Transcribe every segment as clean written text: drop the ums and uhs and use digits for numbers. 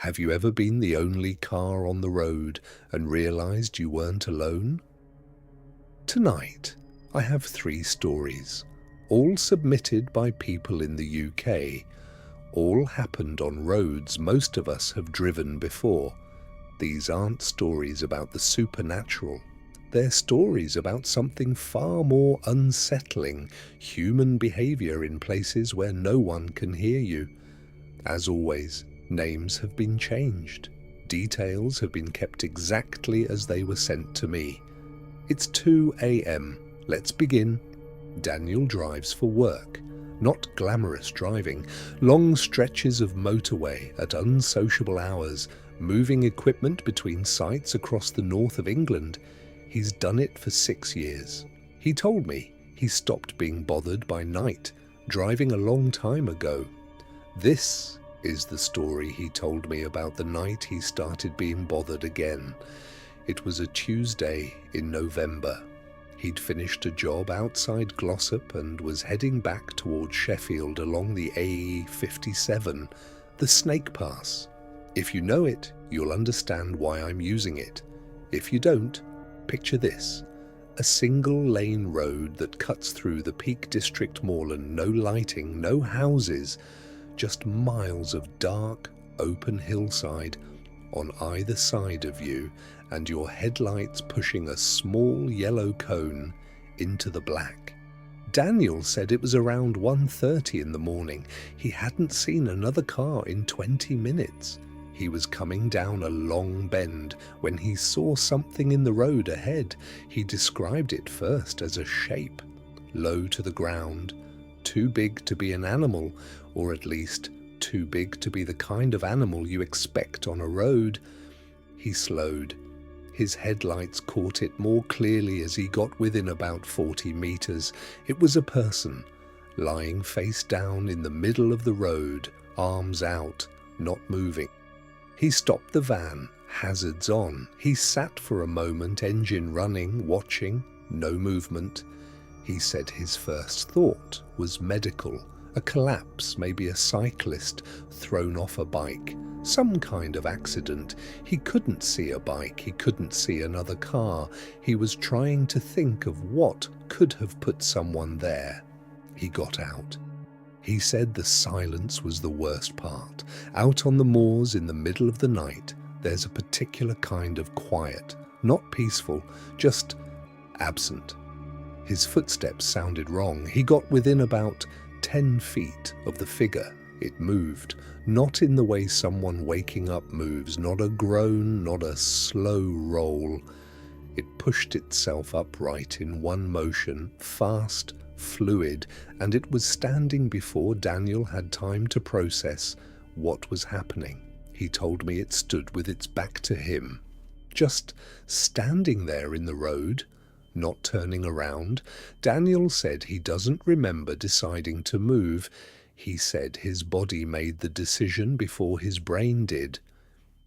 Have you ever been the only car on the road and realized you weren't alone? Tonight, I have 3 stories, all submitted by people in the UK. All happened on roads most of us have driven before. These aren't stories about the supernatural. They're stories about something far more unsettling, human behavior in places where no one can hear you. As always, names have been changed. Details have been kept exactly as they were sent to me. It's 2 a.m. Let's begin. Daniel drives for work. Not glamorous driving, long stretches of motorway at unsociable hours, moving equipment between sites across the north of England. He's done it for 6 years. He told me he stopped being bothered by night, driving a long time ago. This is the story he told me about the night he started being bothered again. It was a Tuesday in November. He'd finished a job outside Glossop and was heading back towards Sheffield along the A57, the Snake Pass. If you know it, you'll understand why I'm using it. If you don't, picture this. A single-lane road that cuts through the Peak District moorland, no lighting, no houses, just miles of dark, open hillside on either side of you, and your headlights pushing a small yellow cone into the black. Daniel said it was around 1:30 in the morning. He hadn't seen another car in 20 minutes. He was coming down a long bend when he saw something in the road ahead. He described it first as a shape, low to the ground, too big to be an animal, or at least too big to be the kind of animal you expect on a road. He slowed. His headlights caught it more clearly as he got within about 40 meters. It was a person, lying face down in the middle of the road, arms out, not moving. He stopped the van, hazards on. He sat for a moment, engine running, watching, no movement. He said his first thought was medical, a collapse, maybe a cyclist thrown off a bike, some kind of accident. He couldn't see a bike, he couldn't see another car. He was trying to think of what could have put someone there. He got out. He said the silence was the worst part. Out on the moors in the middle of the night, there's a particular kind of quiet, not peaceful, just absent. His footsteps sounded wrong. He got within about 10 feet of the figure. It moved, not in the way someone waking up moves, not a groan, not a slow roll. It pushed itself upright in one motion, fast, fluid, and it was standing before Daniel had time to process what was happening. He told me it stood with its back to him, just standing there in the road, not turning around. Daniel said he doesn't remember deciding to move. He said his body made the decision before his brain did.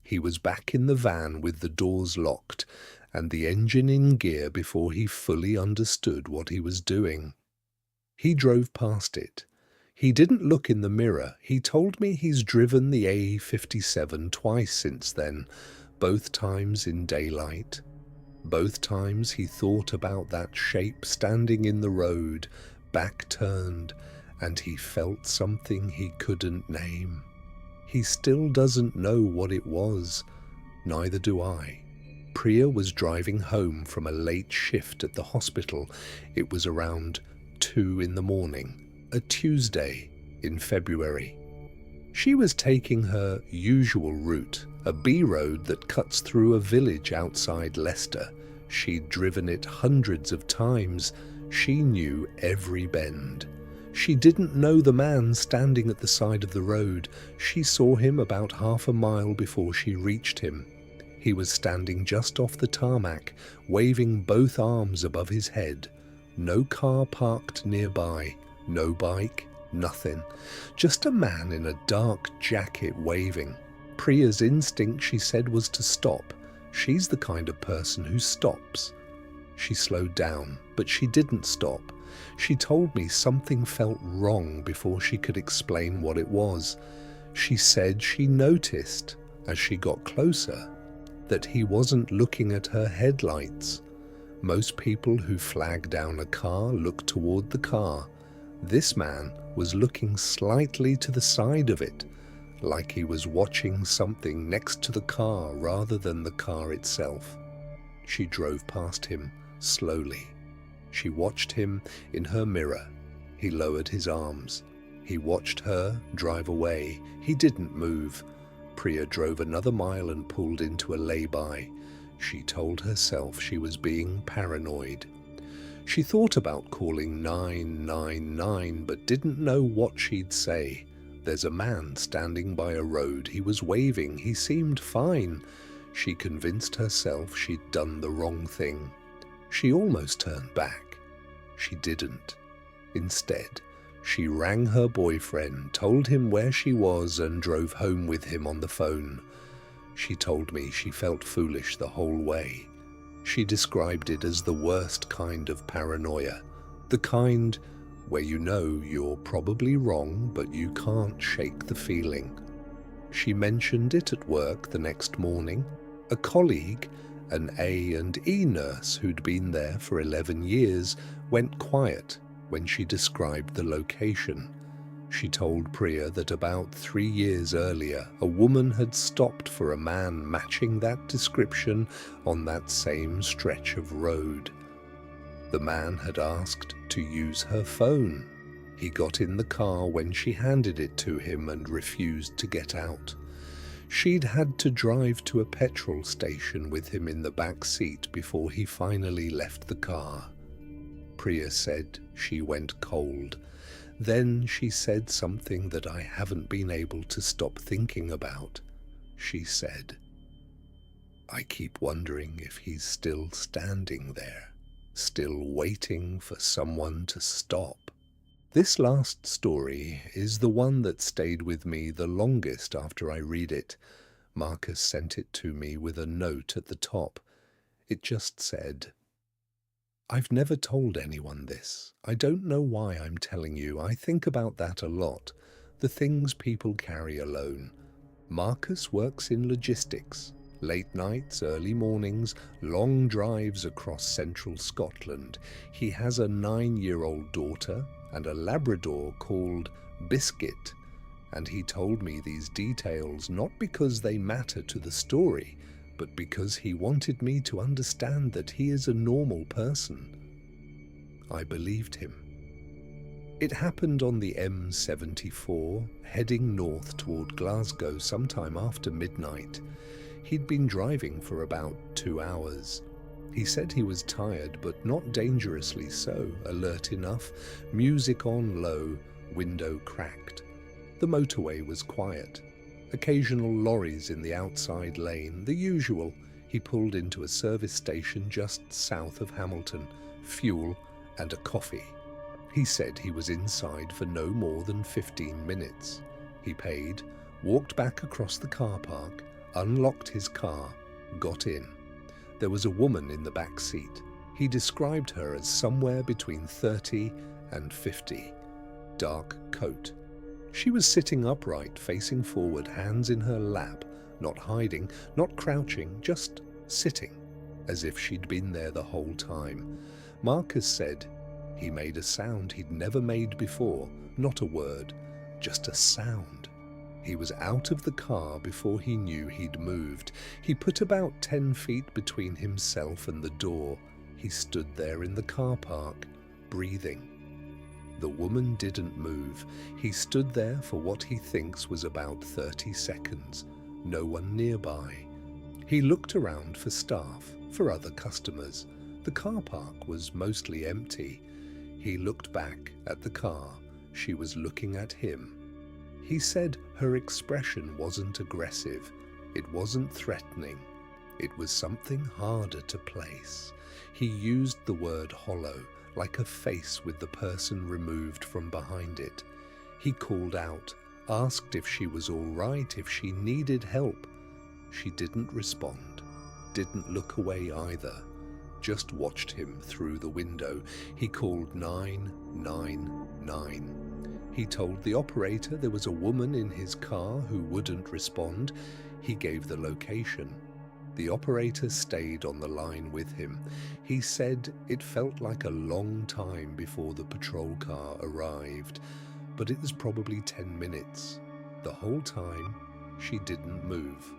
He was back in the van with the doors locked and the engine in gear before he fully understood what he was doing. He drove past it. He didn't look in the mirror. He told me he's driven the A57 twice since then, both times in daylight. Both times he thought about that shape standing in the road, back turned, and he felt something he couldn't name. He still doesn't know what it was. Neither do I. Priya was driving home from a late shift at the hospital. It was around 2 in the morning, a Tuesday in February. She was taking her usual route, a B road that cuts through a village outside Leicester. She'd driven it hundreds of times. She knew every bend. She didn't know the man standing at the side of the road. She saw him about half a mile before she reached him. He was standing just off the tarmac, waving both arms above his head. No car parked nearby, no bike, nothing. Just a man in a dark jacket waving. Priya's instinct, she said, was to stop. She's the kind of person who stops. She slowed down, but she didn't stop. She told me something felt wrong before she could explain what it was. She said she noticed as she got closer, that he wasn't looking at her headlights. Most people who flag down a car look toward the car. This man was looking slightly to the side of it, like he was watching something next to the car rather than the car itself. She drove past him slowly. She watched him in her mirror. He lowered his arms. He watched her drive away. He didn't move. Priya drove another mile and pulled into a lay-by. She told herself she was being paranoid. She thought about calling 999 but didn't know what she'd say. There's a man standing by a road. He was waving. He seemed fine. She convinced herself she'd done the wrong thing. She almost turned back. She didn't. Instead, she rang her boyfriend, told him where she was, and drove home with him on the phone. She told me she felt foolish the whole way. She described it as the worst kind of paranoia, the kind where you know you're probably wrong, but you can't shake the feeling. She mentioned it at work the next morning. A colleague, an A&E nurse who'd been there for 11 years, went quiet when she described the location. She told Priya that about 3 years earlier, a woman had stopped for a man matching that description on that same stretch of road. The man had asked to use her phone. He got in the car when she handed it to him and refused to get out. She'd had to drive to a petrol station with him in the back seat before he finally left the car. Priya said she went cold. Then she said something that I haven't been able to stop thinking about. She said, "I keep wondering if he's still standing there, still waiting for someone to stop." This last story is the one that stayed with me the longest after I read it. Marcus sent it to me with a note at the top. It just said, "I've never told anyone this. I don't know why I'm telling you. I think about that a lot. The things people carry alone. Marcus works in logistics. Late nights, early mornings, long drives across central Scotland. He has a 9-year-old daughter and a Labrador called Biscuit. And he told me these details not because they matter to the story, but because he wanted me to understand that he is a normal person." I believed him. It happened on the M74, heading north toward Glasgow sometime after midnight. He'd been driving for about 2 hours. He said he was tired, but not dangerously so, alert enough, music on low, window cracked. The motorway was quiet. Occasional lorries in the outside lane, the usual. He pulled into a service station just south of Hamilton, fuel and a coffee. He said he was inside for no more than 15 minutes. He paid, walked back across the car park, unlocked his car, got in. There was a woman in the back seat. He described her as somewhere between 30 and 50. Dark coat. She was sitting upright, facing forward, hands in her lap, not hiding, not crouching, just sitting, as if she'd been there the whole time. Marcus said he made a sound he'd never made before, not a word, just a sound. He was out of the car before he knew he'd moved. He put about 10 feet between himself and the door. He stood there in the car park, breathing. The woman didn't move. He stood there for what he thinks was about 30 seconds. No one nearby. He looked around for staff, for other customers. The car park was mostly empty. He looked back at the car. She was looking at him. He said her expression wasn't aggressive. It wasn't threatening. It was something harder to place. He used the word hollow, like a face with the person removed from behind it. He called out, asked if she was all right, if she needed help. She didn't respond, didn't look away either, just watched him through the window. He called 999. He told the operator there was a woman in his car who wouldn't respond. He gave the location. The operator stayed on the line with him. He said it felt like a long time before the patrol car arrived, but it was probably 10 minutes. The whole time, she didn't move.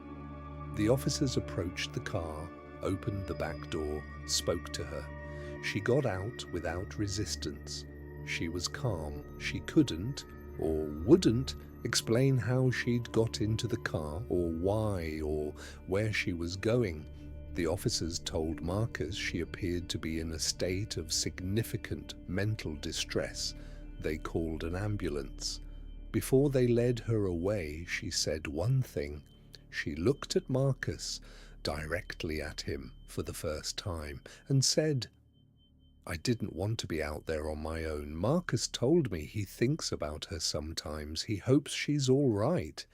The officers approached the car, opened the back door, spoke to her. She got out without resistance. She was calm. She couldn't, or wouldn't, explain how she'd got into the car, or why, or where she was going. The officers told Marcus she appeared to be in a state of significant mental distress. They called an ambulance. Before they led her away, she said one thing. She looked at Marcus, directly at him for the first time, and said, "I didn't want to be out there on my own. Marcus told me he thinks about her sometimes. He hopes she's all right.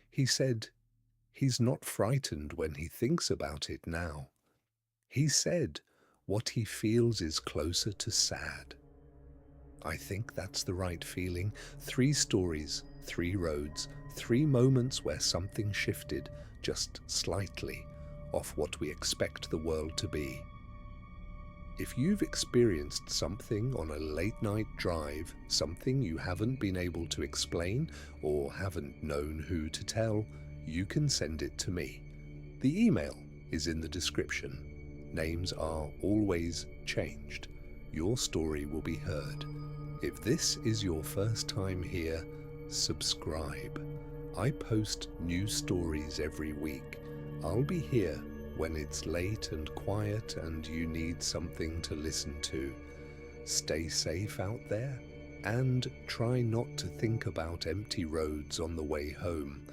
He said he's not frightened when he thinks about it now. He said what he feels is closer to sad." I think that's the right feeling. 3 stories, 3 roads, 3 moments where something shifted, just slightly, off what we expect the world to be. If you've experienced something on a late-night drive, something you haven't been able to explain or haven't known who to tell, you can send it to me. The email is in the description. Names are always changed. Your story will be heard. If this is your first time here, subscribe. I post new stories every week. I'll be here when it's late and quiet and you need something to listen to. Stay safe out there and try not to think about empty roads on the way home.